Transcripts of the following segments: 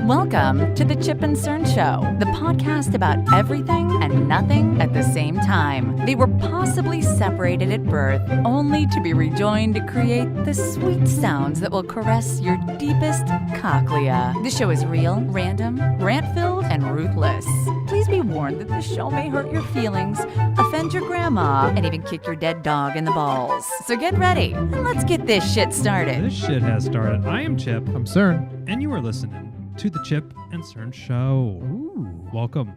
Welcome to the Chip and Cern Show, the podcast about everything and nothing at the same time. They were possibly separated at birth, only to be rejoined to create the sweet sounds that will caress your deepest cochlea. The show is real, random, rant-filled, and ruthless. Please be warned that the show may hurt your feelings, offend your grandma, and even kick your dead dog in the balls. So get ready, and let's get this shit started. This shit has started. I am Chip. I'm Cern. And you are listening to the Chip and Cern Show. Ooh. Welcome.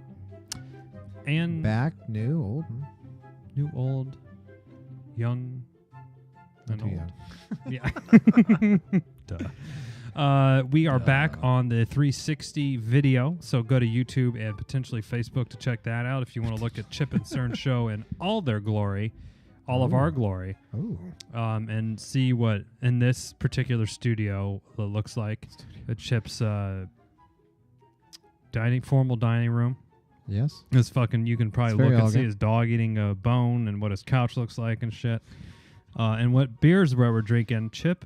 And Back, new, old. new, old, young, and Too old. young. Yeah. Duh. We are back on the 360 video, so go to YouTube and potentially Facebook to check that out if you want to look at Chip and Cern Show in all their glory, all of our glory, and see what in this particular studio looks like. Chip's formal dining room. Yes. It's fucking. You can probably very look and elegant. see his dog eating a bone and what his couch looks like and shit. And what beers we're drinking. Chip.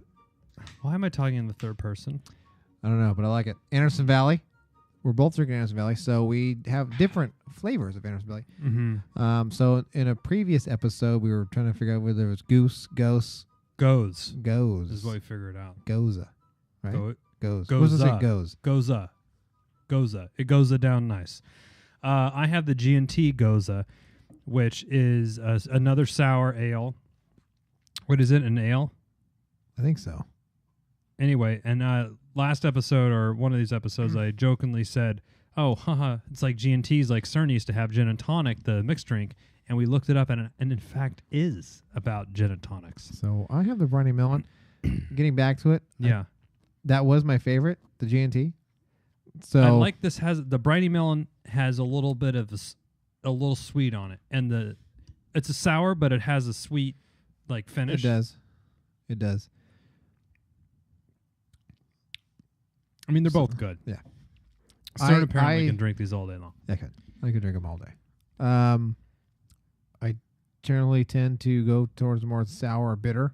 Why am I talking in the third person? I don't know, but I like it. Anderson Valley. We're both drinking Anderson Valley, so we have different flavors of Anderson Valley. Mm-hmm. So in a previous episode, we were trying to figure out whether it was goose, Goes. goes. This is what we figured out. Goza. Right? Goes. Goza. What does it goes? Goza. It goes down nice. I have the G&T Goza, which is another sour ale. What is it? An ale? I think so. Anyway, and last episode or one of these episodes, I jokingly said, "Oh, haha, it's like G&T's like CERN used to have gin and tonic, the mixed drink," and we looked it up, and in fact is about gin and tonics. So I have the Briny Melon. Getting back to it. Yeah, That was my favorite, the G&T. So I like this. The Briny Melon has a little bit of a little sweet on it, and it's a sour, but it has a sweet like finish. It does. I mean, they're both good. Yeah. CERN apparently can drink these all day long. I could drink them all day. I generally tend to go towards more sour or bitter.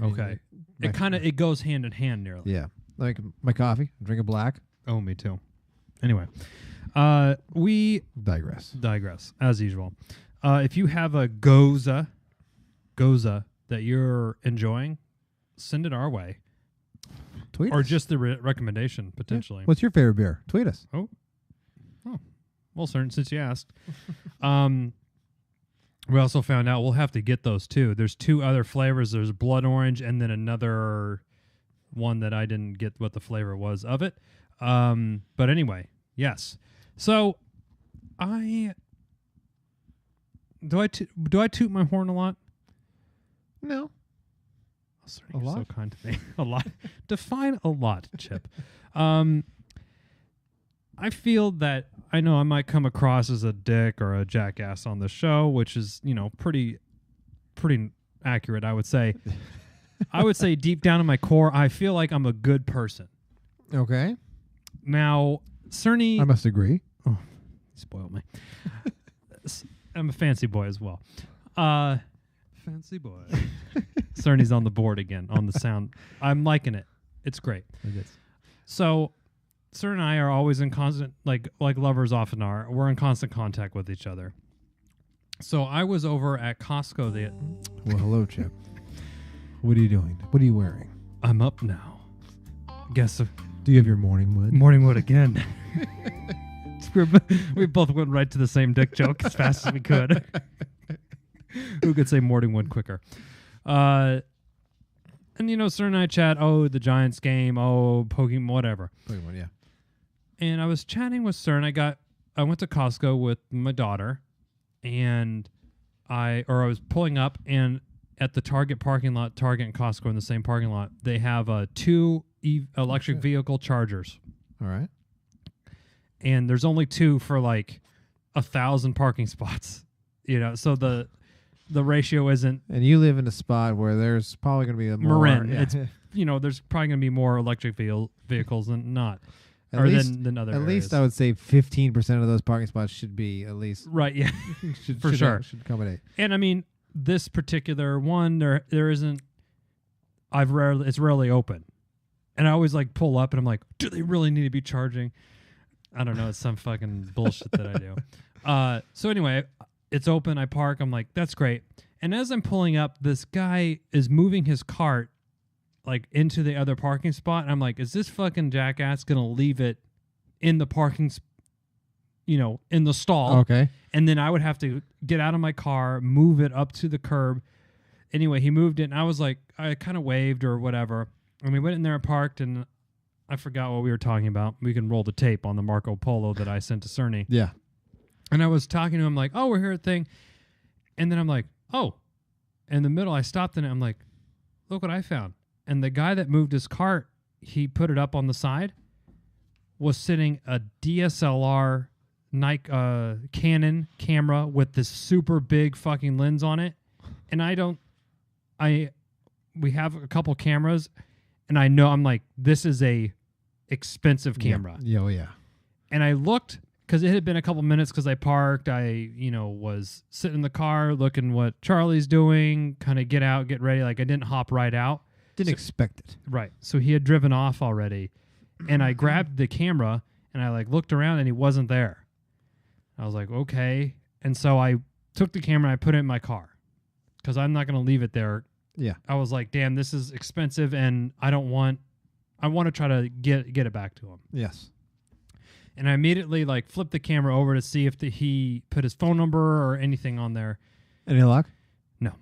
Okay. It goes hand in hand nearly. Yeah. Like my coffee, drink a black. Oh, me too. Anyway, we Digress. as usual. If you have a Goza that you're enjoying, send it our way. Tweet Or us. just the recommendation, potentially. What's your favorite beer? Tweet us. Oh. Well, since you asked. We also found out we'll have to get those too. There's two other flavors. There's blood orange and then another one that I didn't get what the flavor was of it. But anyway, yes. So do I toot my horn a lot? No. Oh, sorry, A you're lot? so kind to me. A lot. Define a lot, Chip. I feel that I know I might come across as a dick or a jackass on the show, which is, pretty accurate, I would say. I would say deep down in my core, I feel like I'm a good person. Okay. Now, Cerny... I must agree. Oh, you spoiled me. I'm a fancy boy as well. Fancy boy. Cerny's on the board again, on the sound. I'm liking it. It's great. It is. So, Cern and I are always in constant, like lovers often are. We're in constant contact with each other. So I was over at Costco. Well, hello, Chip. What are you doing? What are you wearing? I'm up now. Guess Do you have your morning wood? morning wood again. We both went right to the same dick joke as fast as we could. Who could say morning wood quicker? And Cern and I chat. Oh, the Giants game. Oh, Pokemon, whatever. Pokemon, yeah. And I was chatting with Cern. I went to Costco with my daughter, and I was pulling up, and at the Target parking lot, Target and Costco in the same parking lot, they have two electric vehicle chargers. All right. And there's only two for like 1,000 parking spots. So the ratio isn't. And you live in a spot where there's probably going to be a more... Marin. Yeah. It's there's probably going to be more electric vehicles than not. At or least, than other At areas. least I would say 15% of those parking spots should be at least... Right, yeah. should sure. Should accommodate. And I mean, this particular one, there isn't... It's rarely open. And I always like pull up and I'm like, do they really need to be charging? I don't know. It's some fucking bullshit that I do. So anyway, it's open. I park. I'm like, that's great. And as I'm pulling up, this guy is moving his cart like into the other parking spot. And I'm like, is this fucking jackass going to leave it in the parking, in the stall? Okay. And then I would have to get out of my car, move it up to the curb. Anyway, he moved it. And I was like, I kind of waved or whatever. And we went in there and parked, and I forgot what we were talking about. We can roll the tape on the Marco Polo that I sent to Cerny. Yeah. And I was talking to him like, oh, we're here at thing. And then I'm like, oh. In the middle, I stopped in it. I'm like, look what I found. And the guy that moved his cart, he put it up on the side, was sitting a DSLR Nike Canon camera with this super big fucking lens on it. And we have a couple cameras, and I know, I'm like, this is a expensive camera. Yeah. Oh, yeah. And I looked, because it had been a couple minutes because I parked. I, was sitting in the car looking what Charlie's doing, kind of get out, get ready. Like, I didn't hop right out. Didn't expect it. Right. So he had driven off already. And I grabbed the camera, and I, like, looked around, and he wasn't there. I was like, okay. And so I took the camera, and I put it in my car because I'm not going to leave it there. Yeah. I was like, damn, this is expensive, and I want to try to get it back to him. Yes. And I immediately like flipped the camera over to see if he put his phone number or anything on there. Any luck? No.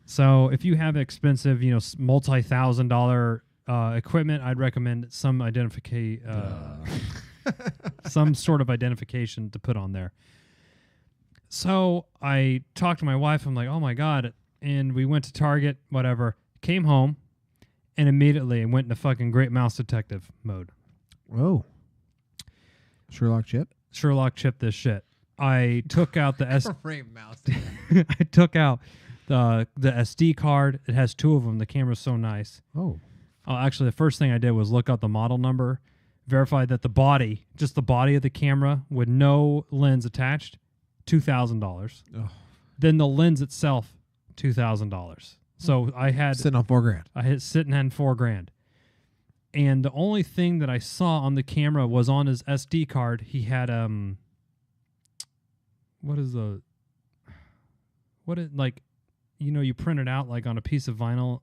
So if you have expensive, multi-$1,000 equipment, I'd recommend some some sort of identification to put on there. So I talked to my wife. I'm like, oh my God. And we went to Target, whatever, came home, and immediately went into fucking Great Mouse Detective mode. Whoa. Sherlock Chip this shit. I took out the Great Mouse. I took out the SD card. It has two of them. The camera's so nice. Oh. Actually, the first thing I did was look up the model number, verify that just the body of the camera with no lens attached, $2,000. Oh. Then the lens itself, $2,000. So I had sitting on $4,000. I had sitting on $4,000. And the only thing that I saw on the camera was on his SD card. He had you print it out like on a piece of vinyl.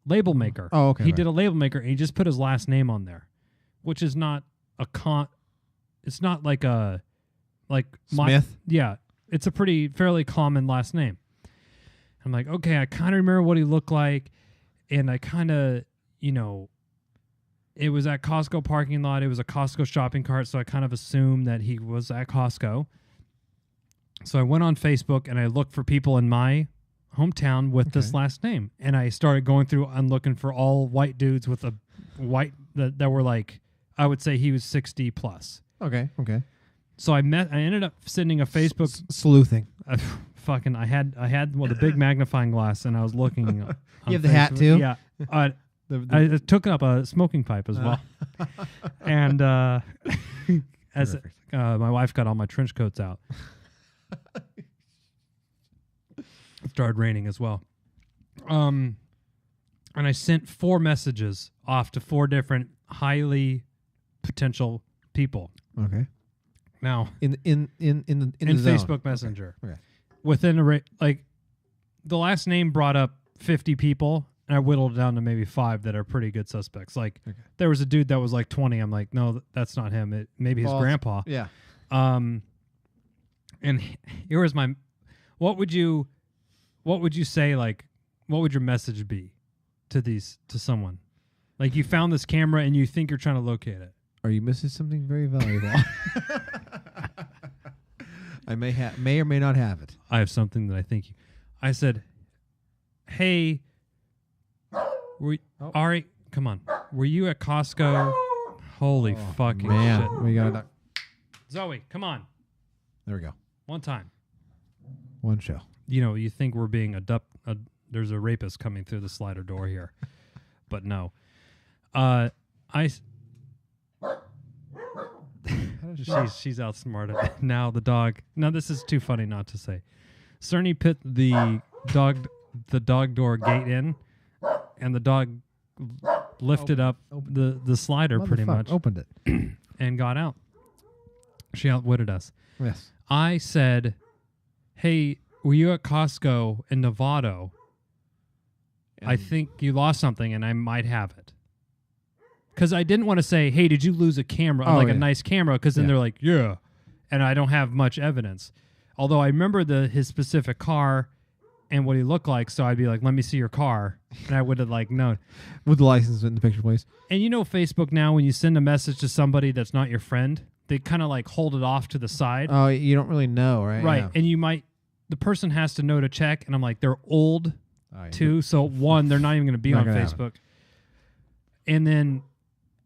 Label maker. Oh, okay. He did a label maker, and he just put his last name on there, which is not it's not like Smith. Yeah, it's a fairly common last name. I'm like, okay, I kind of remember what he looked like, and I kind of, it was at Costco parking lot. It was a Costco shopping cart, so I kind of assumed that he was at Costco. So I went on Facebook, and I looked for people in my hometown with this last name, and I started going through and looking for all white dudes with a white that were like, I would say he was 60 plus. Okay. So I ended up sending a Facebook sleuthing. I had the big magnifying glass, and I was looking. You have the hat too? Yeah. I took up a smoking pipe as well, and as my wife got all my trench coats out. It started raining as well. And I sent 4 messages off to 4 different highly potential people. Okay. Now in the Facebook Messenger. Okay. Within the last name brought up 50 people, and I whittled it down to maybe 5 that are pretty good suspects. Like there was a dude that was like 20. I'm like, no, that's not him. Maybe his grandpa. Yeah. And here was my, what would you say? Like, what would your message be to someone? Like, you found this camera and you think you're trying to locate it. Are you missing something very valuable? I may or may not have it. I have something that I think I said, hey, Ari, come on. Were you at Costco? Holy fucking shit. We got it. Zoe, come on. There we go. One time. One show. You think we're being there's a rapist coming through the slider door here. But no. She's outsmarted. Now the dog. Now this is too funny not to say. Cerny put the dog door gate in, and the dog lifted up the slider pretty much, opened it. and got out. She outwitted us. Yes. I said, "Hey, were you at Costco in Novato? I think you lost something, and I might have it." Because I didn't want to say, "Hey, did you lose a camera?" a nice camera, because then they're like, "Yeah," and I don't have much evidence. Although I remember his specific car and what he looked like, so I'd be like, "Let me see your car," and I would have known. With the license in the picture, please. And Facebook now, when you send a message to somebody that's not your friend, they kind of hold it off to the side. Oh, you don't really know, right? Right, Yeah. and the person has to know to check, and I'm like, they're old too, so one, they're not even going to be on Facebook. And then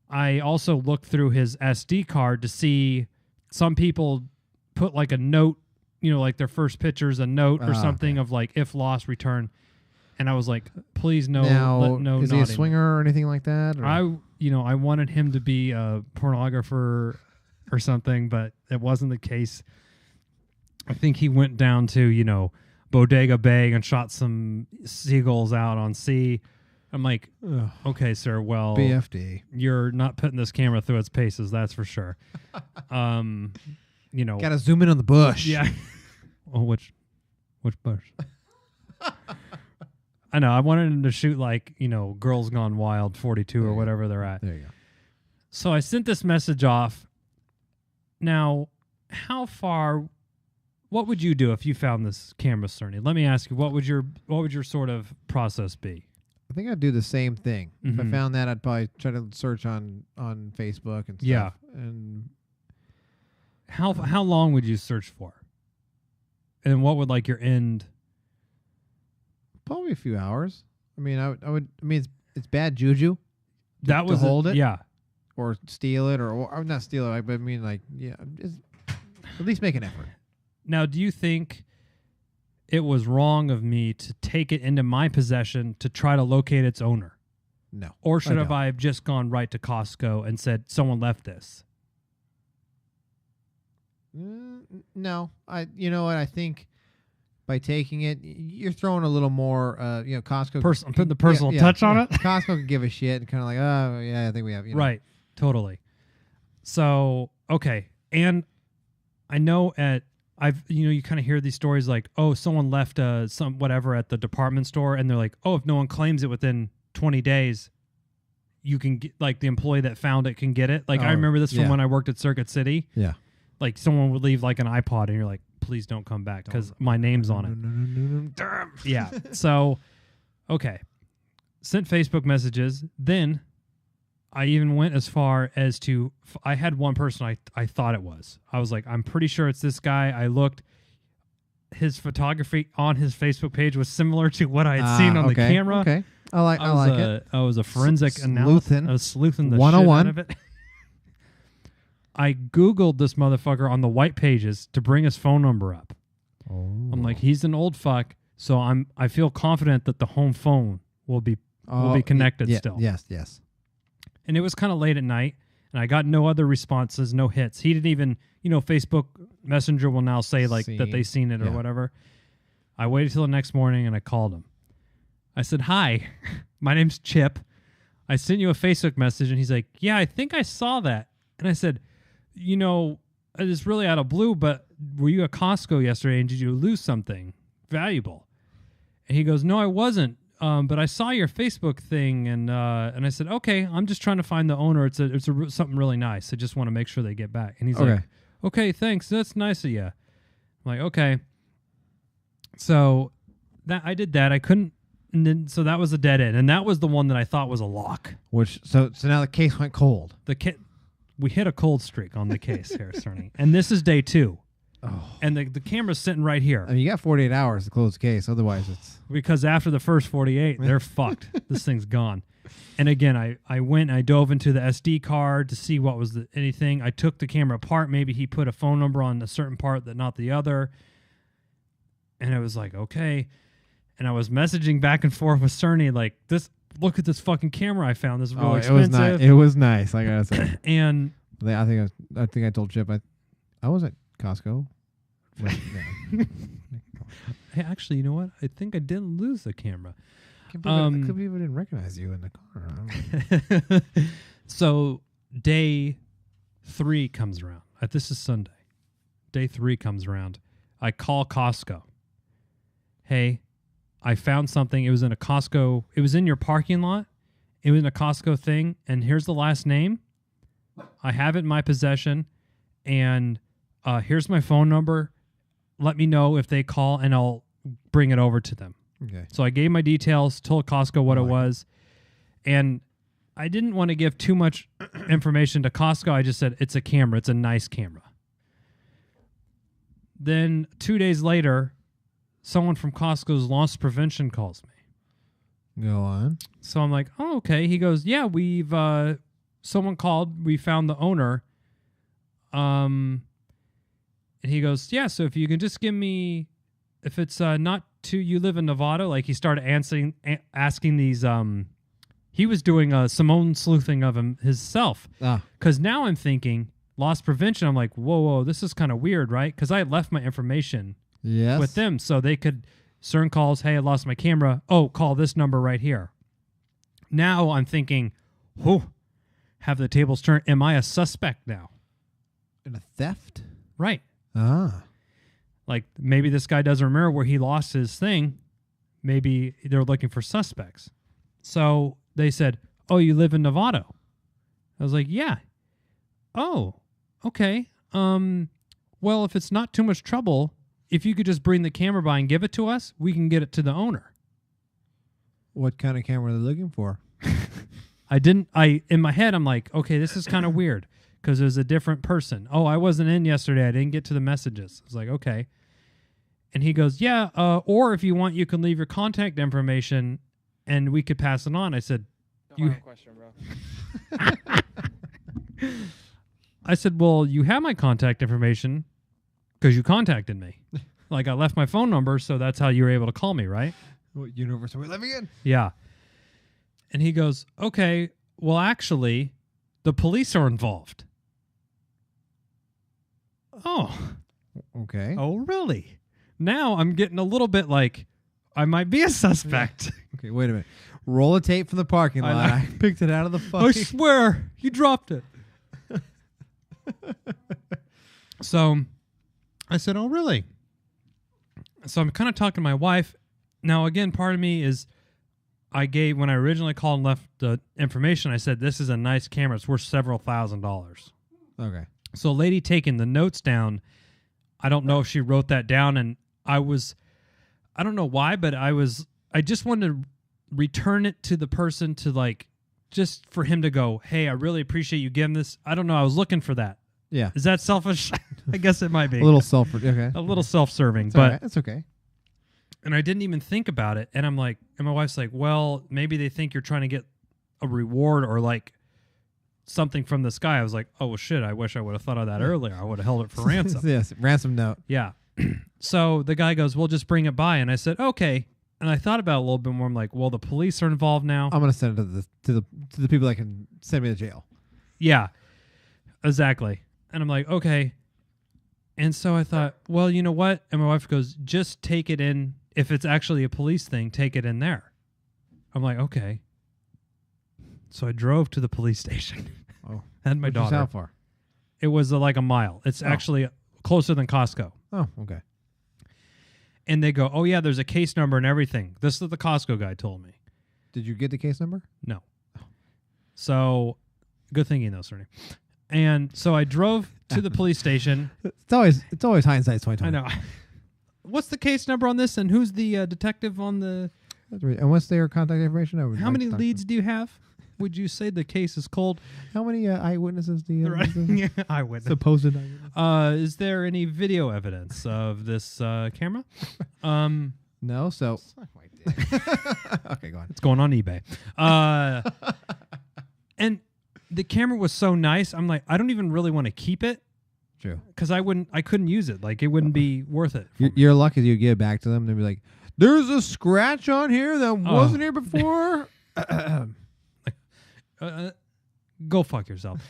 I also looked through his SD card to see some people put a note, their first picture's a note or something of if lost, return. And I was like, please no, no. Is he a swinger or anything like that? Or? I wanted him to be a pornographer or something, but it wasn't the case. I think he went down to, Bodega Bay and shot some seagulls out on sea. I'm like, okay, sir, well, BFD. You're not putting this camera through its paces, that's for sure. Gotta zoom in on the bush. Yeah. Oh, which bush? I know. I wanted him to shoot Girls Gone Wild 42 or whatever they're at. There you go. So I sent this message off. Now, what would you do if you found this camera, Cerny? Let me ask you, what would your sort of process be? I think I'd do the same thing. Mm-hmm. If I found that, I'd probably try to search on Facebook and stuff. Yeah. And how long would you search for? And what would your end? Probably a few hours. I mean, I would. I mean, it's bad juju. That was hold it. Yeah. Or steal it, or not steal it. But I mean, at least make an effort. Now, do you think it was wrong of me to take it into my possession to try to locate its owner? No. Or should I have just gone right to Costco and said, someone left this? No. You know what? I think by taking it, you're throwing a little more, Costco. I'm putting the personal touch on it? Costco can give a shit and kind of oh, yeah, I think we have. Right. Totally. So, okay. And I know you kind of hear these stories someone left some whatever at the department store, and they're like, oh, if no one claims it within 20 days, you can get, the employee that found it can get it. I remember this from when I worked at Circuit City. Yeah. Someone would leave an iPod, and you're like, please don't come back because my name's on it. Damn. Yeah. So, okay. Sent Facebook messages. Then I even went as far as to, I had one person I thought it was. I was like, I'm pretty sure it's this guy. I looked. His photography on his Facebook page was similar to what I had seen on the camera. Okay. I like it. I was a forensic analyst. I was sleuthing the 101. shit out of it. I Googled this motherfucker on the white pages to bring his phone number up. Oh. I'm like, he's an old fuck, so I feel confident that the home phone will be connected still. Yes. And it was kind of late at night, and I got no other responses, no hits. He didn't even, Facebook Messenger will now say that they seen it or whatever. I waited till the next morning, and I called him. I said, hi, my name's Chip. I sent you a Facebook message, and he's like, yeah, I think I saw that. And I said, it's really out of blue, but were you at Costco yesterday, and did you lose something valuable? And he goes, no, I wasn't. But I saw your Facebook thing, and I said, okay, I'm just trying to find the owner. It's something really nice. I just want to make sure they get back. And he's like, okay, thanks. That's nice of you. I'm like, okay. So that I did that. I couldn't, and then so that was a dead end, and that was the one that I thought was a lock. So now the case went cold. We hit a cold streak on the case here, Cerny, and this is day 2. Oh. And the camera's sitting right here. I mean, you got 48 hours to close the case. Otherwise, it's... Because after the first 48, they're fucked. This thing's gone. And again, I dove into the SD card to see what was anything. I took the camera apart. Maybe he put a phone number on a certain part that not the other. And I was like, okay. And I was messaging back and forth with Cerny look at this fucking camera I found. This is really expensive. It was nice, I gotta say. And I think I told Chip I was at Costco. Hey, actually, you know what? I think I didn't lose the camera. Could people didn't recognize you in the car. So day 3 comes around. This is Sunday. Day 3 comes around. I call Costco. Hey, I found something. It was in a Costco. It was in your parking lot. It was in a Costco thing. And here's the last name. I have it in my possession. And here's my phone number. Let me know if they call and I'll bring it over to them. Okay. So I gave my details, told Costco what it was. And I didn't want to give too much information to Costco. I just said, it's a camera. It's a nice camera. Then 2 days later, someone from Costco's loss prevention calls me. Go on. So I'm like, oh, okay. He goes, yeah, we've, someone called. We found the owner. And he goes, yeah, so if you can just give me, if it's not too, you live in Nevada, like he started asking these, he was doing Simone sleuthing of himself. Because now I'm thinking, loss prevention, I'm like, whoa, this is kind of weird, right? Because I had left my information with them so they could, certain calls, hey, I lost my camera. Oh, call this number right here. Now I'm thinking, have the tables turned. Am I a suspect now? In a theft? Right. Like maybe this guy doesn't remember where he lost his thing. Maybe they're looking for suspects. So they said, oh, you live in Nevada? I was like, yeah. Oh, okay. Well, if it's not too much trouble, if you could just bring the camera by and give it to us, we can get it to the owner. What kind of camera are they looking for? In my head, I'm like, okay, this is kind of weird because it was a different person. Oh, I wasn't in yesterday. I didn't get to the messages. I was like, okay. And he goes, yeah, or if you want, you can leave your contact information and we could pass it on. I said, question, bro. I said, well, you have my contact information because you contacted me. Like I left my phone number, so that's how you were able to call me, right? What universe are we living in? Yeah. And he goes, okay, well, actually, the police are involved. Oh. Okay. Oh, really? Now I'm getting a little bit like I might be a suspect. Okay, wait a minute. Roll a tape from the parking lot. I picked it out of the fucking... I swear, you dropped it. So I said, oh, really? So I'm kind of talking to my wife. Now, again, part of me is when I originally called and left the information, I said, this is a nice camera. It's worth several $1,000s. Okay. So a lady taking the notes down, I don't know if she wrote that down, and I don't know why, but I just wanted to return it to the person to like, just for him to go, hey, I really appreciate you giving this. I don't know. I was looking for that. Yeah. Is that selfish? I guess it might be. A little okay. A little self-serving, It's but all right. It's okay. And I didn't even think about it. And I'm like, and my wife's like, well, maybe they think you're trying to get a reward or like something from this guy. I was like, oh, well, shit, I wish I would have thought of that earlier. I would have held it for ransom. Yes, ransom note. Yeah. So the guy goes, well, just bring it by. And I said, okay. And I thought about it a little bit more. I'm like, well, the police are involved now. I'm going to send it to the people that can send me to jail. Yeah, exactly. And I'm like, okay. And so I thought, well, you know what? And my wife goes, just take it in. If it's actually a police thing, take it in there. I'm like, okay. So I drove to the police station. Oh. And my daughter. How far? It was like a mile. It's actually closer than Costco. Oh, okay. And they go, oh, yeah, there's a case number and everything. This is what the Costco guy told me. Did you get the case number? No. So, good thinking, though, Cerny. And so I drove to the police station. It's always hindsight's 2020. I know. What's the case number on this, and who's the detective on the... And what's their contact information? How many leads do you have? Would you say the case is cold? How many eyewitnesses do you have? Yeah, eyewitness. Supposed eyewitness. Is there any video evidence of this camera? No, so... Okay, go on. It's going on eBay. And the camera was so nice. I'm like, I don't even really want to keep it. True. Because I couldn't use it. Like, it wouldn't be worth it. You're lucky you give it back to them. They'll be like, there's a scratch on here that wasn't here before. Go fuck yourself.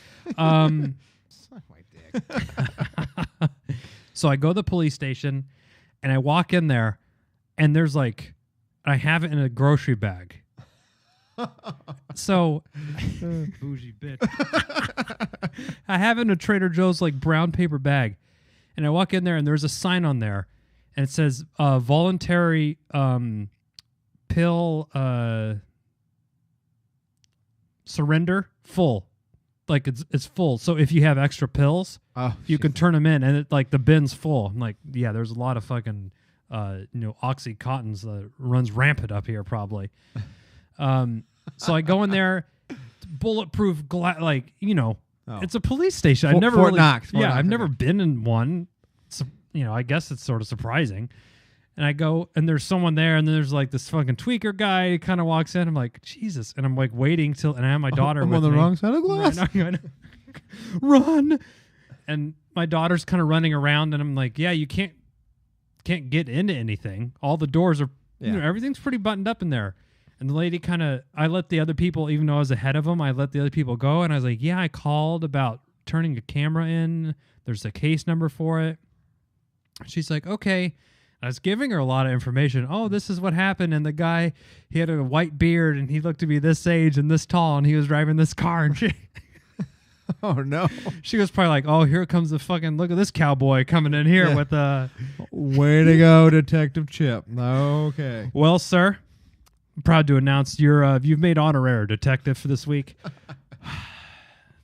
So I go to the police station and I walk in there and there's like I have it in a grocery bag. So, bougie bitch. I have it in a Trader Joe's like brown paper bag, and I walk in there and there's a sign on there, and it says voluntary pill surrender full, like it's full. So if you have extra pills, you can turn them in, and it, like the bin's full. I'm like, yeah, there's a lot of fucking Oxycontins that runs rampant up here probably. So I go in there, bulletproof glass, like it's a police station. I've never Fort Knox. I've never been in one. So, I guess it's sort of surprising. And I go, and there's someone there, and then there's like this fucking tweaker guy kind of walks in. I'm like, Jesus. And I'm like waiting till, and I have my daughter I'm with on the me. wrong side of the glass. Right, run. And my daughter's kind of running around, and I'm like, yeah, you can't get into anything. All the doors are, everything's pretty buttoned up in there. And the lady I let the other people, even though I was ahead of them, I let the other people go. And I was like, yeah, I called about turning a camera in. There's a case number for it. She's like, okay. I was giving her a lot of information. Oh, this is what happened. And the guy, he had a white beard, and he looked to be this age and this tall, and he was driving this car. And she, oh, no. She was probably like, oh, here comes the fucking, look at this cowboy coming in here with a. Way to go, Detective Chip. Okay. Well, sir, I'm proud to announce you've made honorary detective for this week.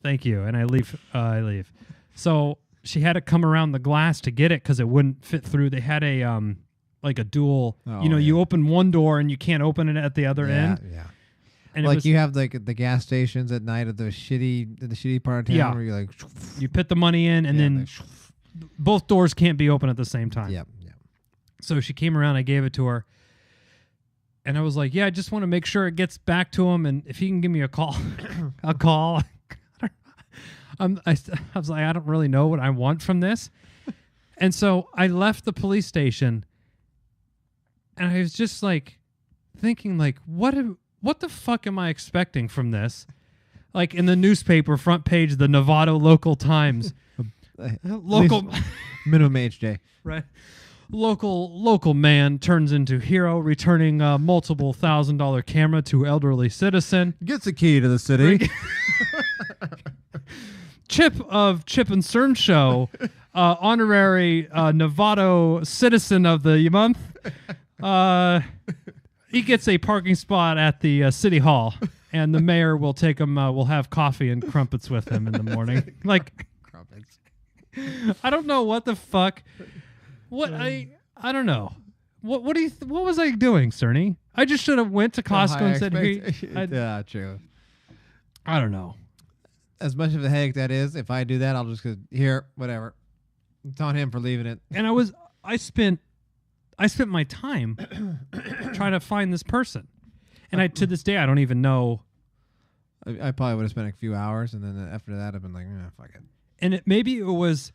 Thank you. And I leave. So she had to come around the glass to get it because it wouldn't fit through. They had a like a dual. You open one door and you can't open it at the other end. Yeah. And like you have like the gas stations at night at the shitty part of town where you're like, you put the money in and then both doors can't be open at the same time. Yep. So she came around. I gave it to her. And I was like, yeah, I just want to make sure it gets back to him. And if he can give me a call, I'll call. I was like, I don't really know what I want from this. And so I left the police station. And I was just like thinking, like, what the fuck am I expecting from this? Like in the newspaper, front page, the Novato Local Times. Local minimum age, Jay. Right. Local man turns into hero, returning multiple $1,000 camera to elderly citizen. Gets the key to the city. Chip of Chip and Cern Show, honorary Novato Citizen of the Month. He gets a parking spot at the city hall, and the mayor will take him. Will have coffee and crumpets with him in the morning. Like Crumpets. I don't know what the fuck. What I don't know. What was I doing, Cerny? I just should have went to Costco and said, "Here." Yeah, true. I don't know. As much of a headache that is, if I do that, I'll just go here, whatever. It's on him for leaving it. And I spent my time trying to find this person, and to this day I don't even know. I probably would have spent a few hours, and then after that, I've been like, fuck it. And maybe it was.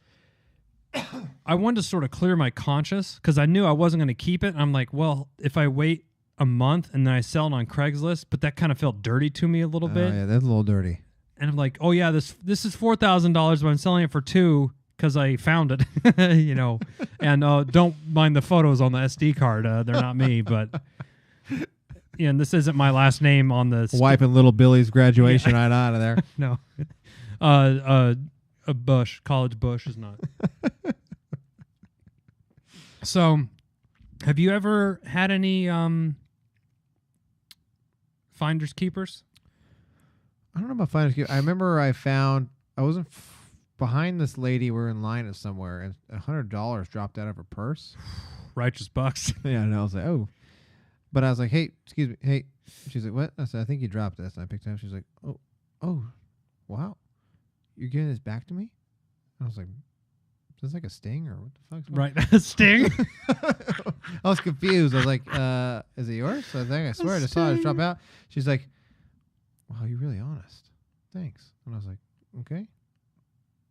I wanted to sort of clear my conscience because I knew I wasn't going to keep it. I'm like, well, if I wait a month and then I sell it on Craigslist, but that kind of felt dirty to me a little bit. Yeah, that's a little dirty. And I'm like, oh yeah, this is $4,000, but I'm selling it for $2,000 because I found it, And don't mind the photos on the SD card; they're not me, but and this isn't my last name on the wiping little Billy's graduation right out of there. No, a Bush, college Bush is not. So, have you ever had any finders keepers? I don't know about finders keepers. I remember I wasn't behind this lady. We're in line at somewhere, and $100 dropped out of her purse. Righteous bucks. Yeah, and I was like, oh. But I was like, hey, excuse me, hey. She's like, what? I said, I think you dropped this. And I picked it up. She's like, oh, wow. You're giving this back to me? I was like, is this like a sting or what the fuck's going on? Right, a sting? I was confused. I was like, is it yours? So I swear I just saw it drop out. She's like, wow, you're really honest. Thanks. And I was like, okay.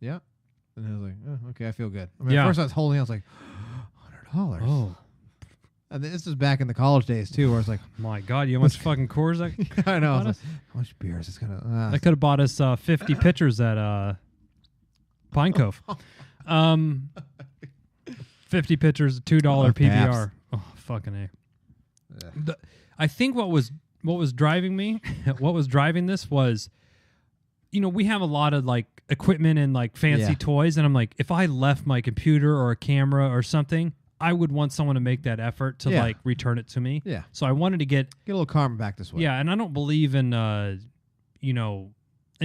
Yeah. And I was like, oh, okay, I feel good. I mean, at first I was holding it. I was like, $100. Oh. And this was back in the college days, too, where I was like, my God, you know how much fucking Coors I know. I was like, how much beer is this going to... I could have bought us 50 pitchers at Pine Cove. 50 pitchers, $2 PBR. Oh, fucking A. I think what was driving me, what was driving this was, we have a lot of like equipment and like fancy toys, and I'm like, if I left my computer or a camera or something, I would want someone to make that effort to like return it to me. Yeah. So I wanted to get a little karma back this way. Yeah, and I don't believe in any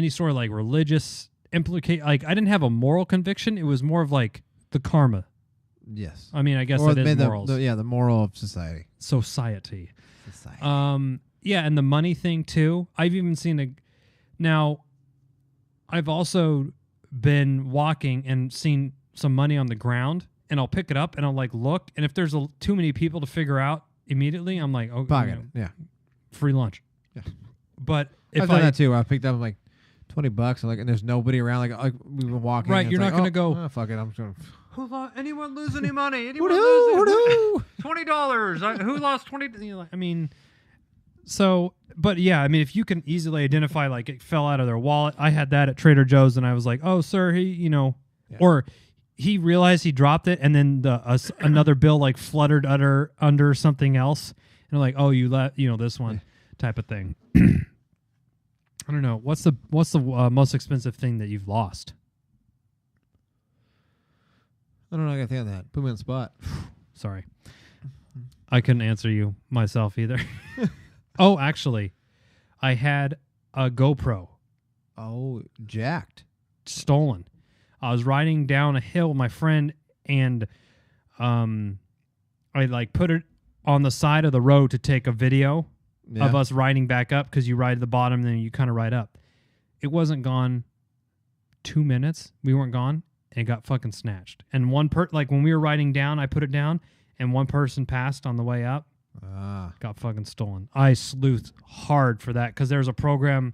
sort of like religious implicate. Like I didn't have a moral conviction. It was more of like the karma. Yes. I mean, I guess or it is morals. The moral of society. Society. Yeah, and the money thing too. I've even seen now I've also been walking and seen some money on the ground, and I'll pick it up and I'll like look, and if there's too many people to figure out immediately, I'm like, oh, pocket. Yeah. Free lunch. Yeah. But if I've done that too. I picked up like $20 and there's nobody around. Like we've been walking. Right, you're not going to go. Oh, fuck it. I'm just going. Anyone lose any money? Anyone lose $20? Who lost 20? I mean, so, but yeah, I mean, if you can easily identify, like it fell out of their wallet. I had that at Trader Joe's, and I was like, oh, sir, or he realized he dropped it, and then another bill like fluttered under something else, and like, oh, you let this one type of thing. I don't know. What's the most expensive thing that you've lost? I don't know. I got to think of that. Put me on the spot. Sorry. I couldn't answer you myself either. Oh, actually, I had a GoPro. Oh, jacked. Stolen. I was riding down a hill with my friend, and I like put it on the side of the road to take a video of us riding back up, because you ride at the bottom and then you kind of ride up. It wasn't gone 2 minutes. We weren't gone. And it got fucking snatched. And like when we were riding down, I put it down, and one person passed on the way up. Got fucking stolen. I sleuthed hard for that, because there's a program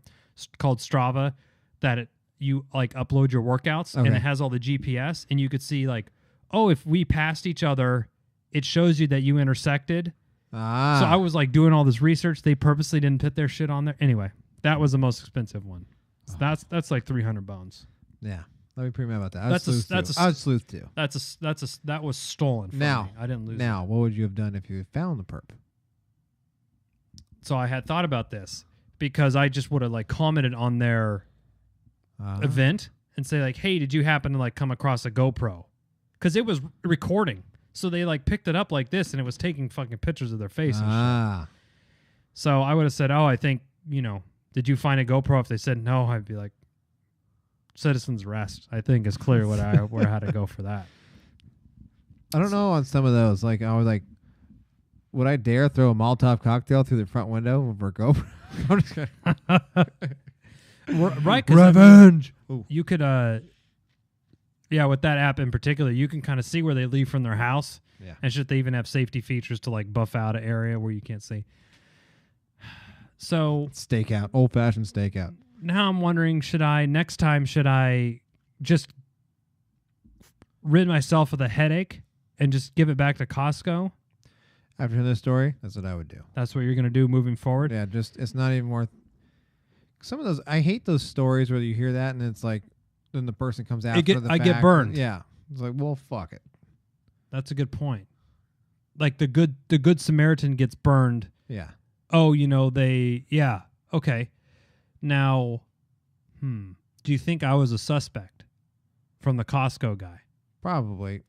called Strava that you like upload your workouts, and it has all the GPS, and you could see like, oh, if we passed each other, it shows you that you intersected. So I was like doing all this research. They purposely didn't put their shit on there. Anyway, that was the most expensive one. So that's like 300 bones. Yeah. Let me be mad about that. I would sleuth too. That was stolen from me. I didn't lose it. Now, what would you have done if you had found the perp? So I had thought about this, because I just would have like commented on their event and say like, hey, did you happen to like come across a GoPro? Because it was recording. So they like picked it up like this, and it was taking fucking pictures of their face and shit. So I would have said, oh, I think, did you find a GoPro? If they said no, I'd be like, citizen's arrest, I think, is clear where how to go for that. I don't know on some of those. Like I was like, would I dare throw a Molotov cocktail through the front window of our GoPro? I'm just kidding. Right? Revenge. You could, with that app in particular, you can kind of see where they leave from their house. Yeah. And shit, they even have safety features to like buff out an area where you can't see. So stakeout, old-fashioned stakeout. Now I'm wondering, next time should I just rid myself of the headache and just give it back to Costco? After this story, that's what I would do. That's what you're going to do moving forward? Yeah, it's not even worth. Some of those, I hate those stories where you hear that and it's like, then the person comes out. I get burned. Yeah, it's like, well, fuck it. That's a good point. Like the good Samaritan gets burned. Yeah. Oh, okay. Now, do you think I was a suspect from the Costco guy? Probably.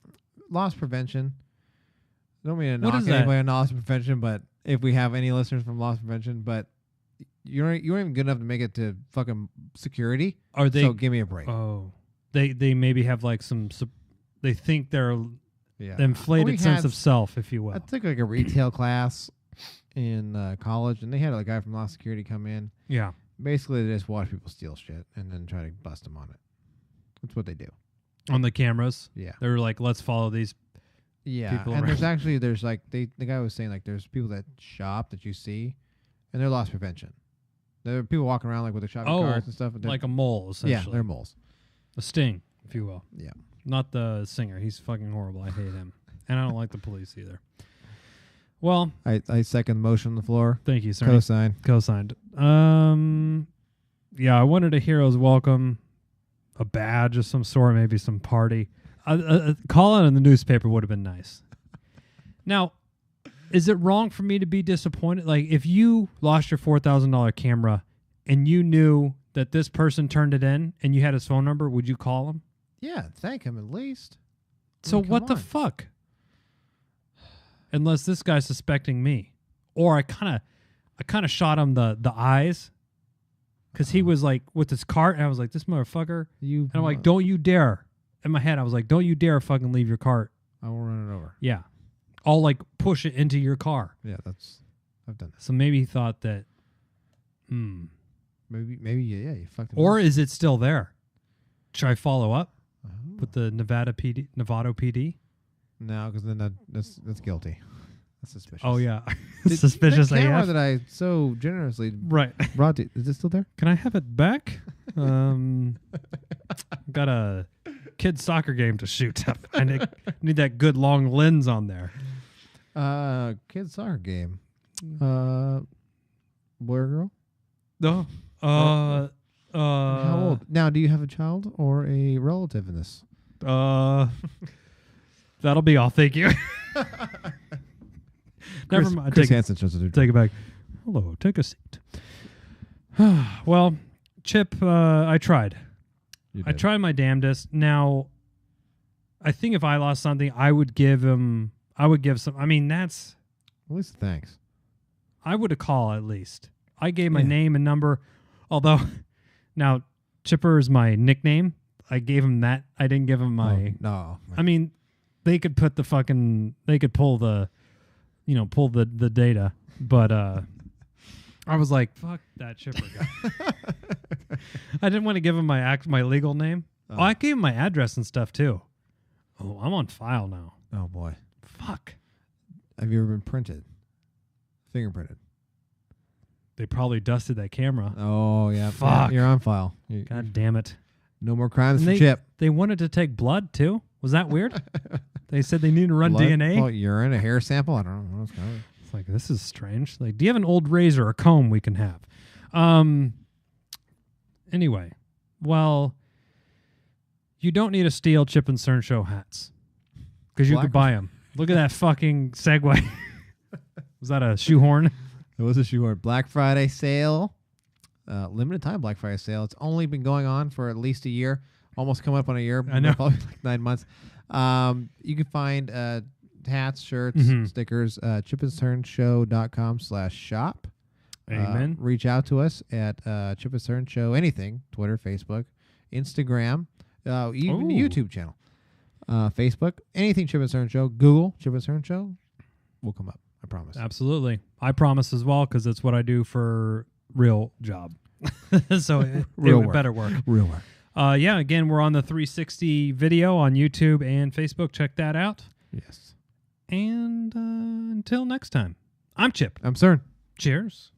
Loss prevention. I don't mean to What knock is that? anybody on loss prevention, but if we have any listeners from loss prevention, but you weren't even good enough to make it to fucking security. So give me a break. Oh, they maybe have like they think they're the inflated sense of self, if you will. I took like a retail class in college, and they had a guy from loss security come in. Yeah. Basically, they just watch people steal shit and then try to bust them on it. That's what they do. On the cameras? Yeah. They're like, let's follow these people and around. there's like, the guy was saying, like, there's people that shop that you see, and they're loss prevention. There are people walking around, like, with their shopping carts and stuff. And like a mole, essentially. Yeah, they're moles. A sting, if you will. Yeah. Not the singer. He's fucking horrible. I hate him. And I don't like the police either. Well, I second the motion on the floor. Thank you, sir. Co-signed. Yeah, I wanted a hero's welcome, a badge of some sort, maybe some party. Calling in the newspaper would have been nice. Now, is it wrong for me to be disappointed? Like, if you lost your $4,000 camera and you knew that this person turned it in and you had his phone number, would you call him? Yeah, thank him at least. So come what the on. fuck? Unless this guy's suspecting me, or I kind of shot him the eyes, because he was like with his cart, and I was like, this motherfucker. You And I'm like, don't you dare. In my head, I was like, don't you dare fucking leave your cart. I will run it over. Yeah. I'll like push it into your car. Yeah, I've done that. So maybe he thought that, Maybe yeah, you fucked him or up. is it still there? Should I follow up Oh. with the Nevada PD? No, because then that's guilty. That's suspicious. Oh, yeah. Did- Suspicious that camera AF. that I so generously Right. brought to, is it still there? Can I have it back? Got a kid's soccer game to shoot up. I need that good long lens on there. Kids soccer game. Boy or girl? No. How old? Now, do you have a child or a relative in this? That'll be all. Thank you. Never mind. Chris Take Hansen shows it. it back. Hello. Take a seat. Well, Chip, I tried. I tried my damnedest. Now, I think if I lost something, I would give some. I mean, that's. At least thanks. I would have called at least. I gave my Yeah. name and number, although now Chipper is my nickname. I gave him that. I didn't give him my. Oh, no. I mean, they could put the fucking. They could pull the, pull the data, but I was like, fuck that Chipper guy. I didn't want to give him my legal name. Oh, I gave him my address and stuff too. Oh, I'm on file now. Oh boy. Fuck. Have you ever been printed? Fingerprinted. They probably dusted that camera. Oh yeah. Fuck. You're on file. God damn it. No more crimes And for they, Chip. They wanted to take blood too. Was that weird? They said they need to run Blood? DNA. Oh, urine, a hair sample. I don't know. What else kind of. It's like, this is strange. Like, do you have an old razor or comb we can have? Anyway, well, you don't need to steal Chip and Cern Show hats because you Black- could buy them. Look at that fucking segue. Was that a shoehorn? It was a shoehorn. Black Friday sale. Limited time Black Friday sale. It's only been going on for at least a year. Almost coming up on a year. I know. Probably like 9 months. You can find hats, shirts, stickers, chipandcernshow.com/shop. Amen. Reach out to us at Chip and Cern Show. Anything. Twitter, Facebook, Instagram, even the Ooh. YouTube channel. Facebook. Anything Chip and Cern Show. Google Chip and Cern Show. Will come up. I promise. Absolutely. I promise as well because it's what I do for real job. So it Real would work. better work. Real work. Yeah, again, we're on the 360 video on YouTube and Facebook. Check that out. Yes. And until next time, I'm Chip. I'm Cern. Cheers.